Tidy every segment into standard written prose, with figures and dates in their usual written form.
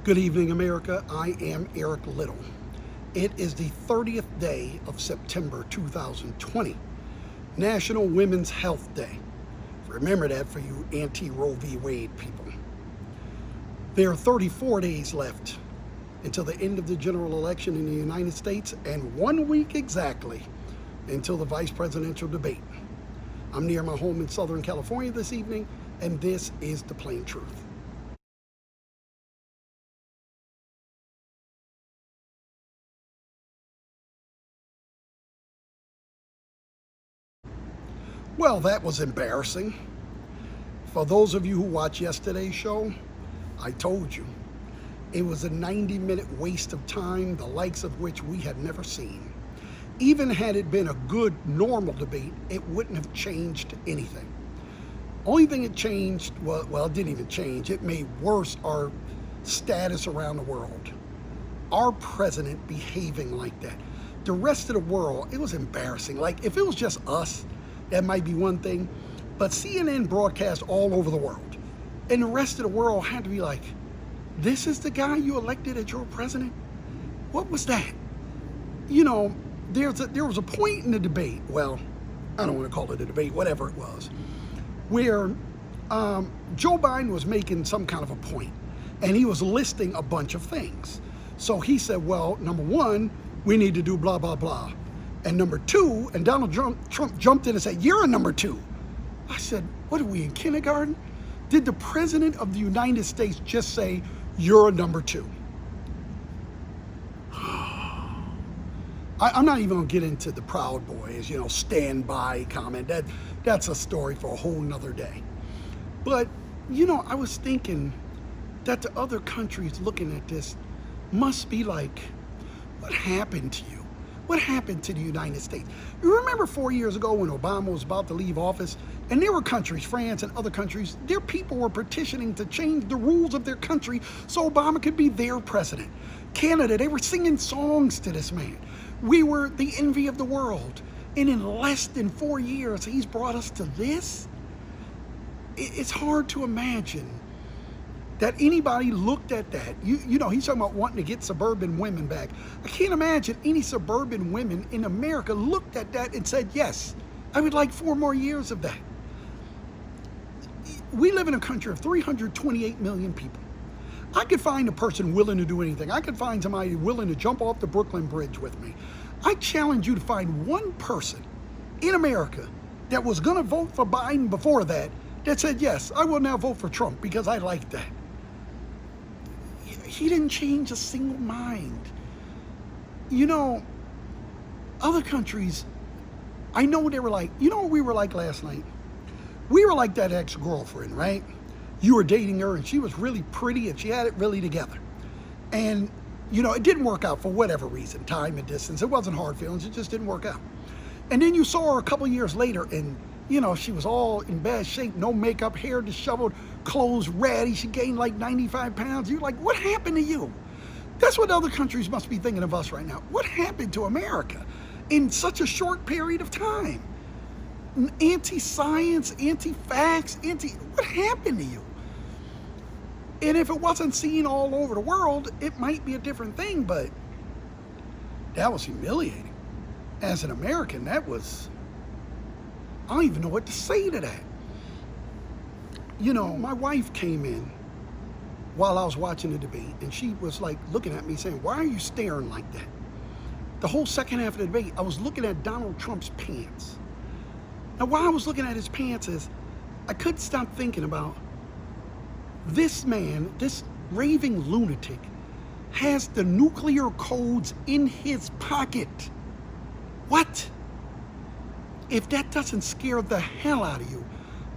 Good evening, America. I am Eric Little. It is the 30th day of September 2020, National Women's Health Day. Remember that for you anti-Roe v. Wade people. There are 34 days left until the end of the general election in the United States and 1 week exactly until the vice presidential debate. I'm near my home in Southern California this evening, and this is the plain truth. Well, that was embarrassing. For those of you who watched yesterday's show, I told you it was a 90-minute waste of time, the likes of which we had never seen. Even had it been a good, normal debate, it wouldn't have changed anything. Only thing it changed, well, it didn't even change. It made worse our status around the world. Our president behaving like that. The rest of the world, it was embarrassing. Like, if it was just us, that might be one thing, but CNN broadcast all over the world. And the rest of the world had to be like, this is the guy you elected as your president? What was that? You know, there was a point in the debate, well, I don't want to call it a debate, whatever it was, where Joe Biden was making some kind of a point, and he was listing a bunch of things. So he said, well, number one, we need to do blah, blah, blah. And number two, and Donald Trump jumped in and said, you're a number two. I said, what are we, in kindergarten? Did the president of the United States just say, you're a number two? I'm not even gonna get into the Proud Boys, stand by comment. That's a story for a whole nother day. But, I was thinking that the other countries looking at this must be like, what happened to you? What happened to the United States? You remember 4 years ago when Obama was about to leave office, and there were countries, France and other countries, their people were petitioning to change the rules of their country so Obama could be their president. Canada, they were singing songs to this man. We were the envy of the world. And in less than 4 years, he's brought us to this? It's hard to imagine that anybody looked at that. He's talking about wanting to get suburban women back. I can't imagine any suburban women in America looked at that and said, yes, I would like 4 more years of that. We live in a country of 328 million people. I could find a person willing to do anything. I could find somebody willing to jump off the Brooklyn Bridge with me. I challenge you to find one person in America that was gonna vote for Biden before that said, yes, I will now vote for Trump because I like that. He didn't change a single mind. Other countries, I know they were like, what we were like last night? We were like that ex-girlfriend, right? You were dating her and she was really pretty and she had it really together. And, it didn't work out for whatever reason, time and distance. It wasn't hard feelings, it just didn't work out. And then you saw her a couple years later and, she was all in bad shape, no makeup, hair disheveled, clothes ratty, she gained like 95 pounds. You're like, what happened to you? That's what other countries must be thinking of us right now. What happened to America in such a short period of time? Anti-science, anti-facts, what happened to you? And if it wasn't seen all over the world, it might be a different thing, but that was humiliating. As an American, I don't even know what to say to that. My wife came in while I was watching the debate, and she was like looking at me saying, why are you staring like that? The whole second half of the debate, I was looking at Donald Trump's pants. Now, while I was looking at his pants, I couldn't stop thinking about this man, this raving lunatic, has the nuclear codes in his pocket. What? If that doesn't scare the hell out of you,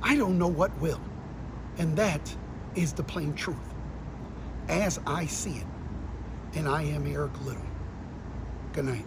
I don't know what will. And that is the plain truth, as I see it. And I am Eric Little. Good night.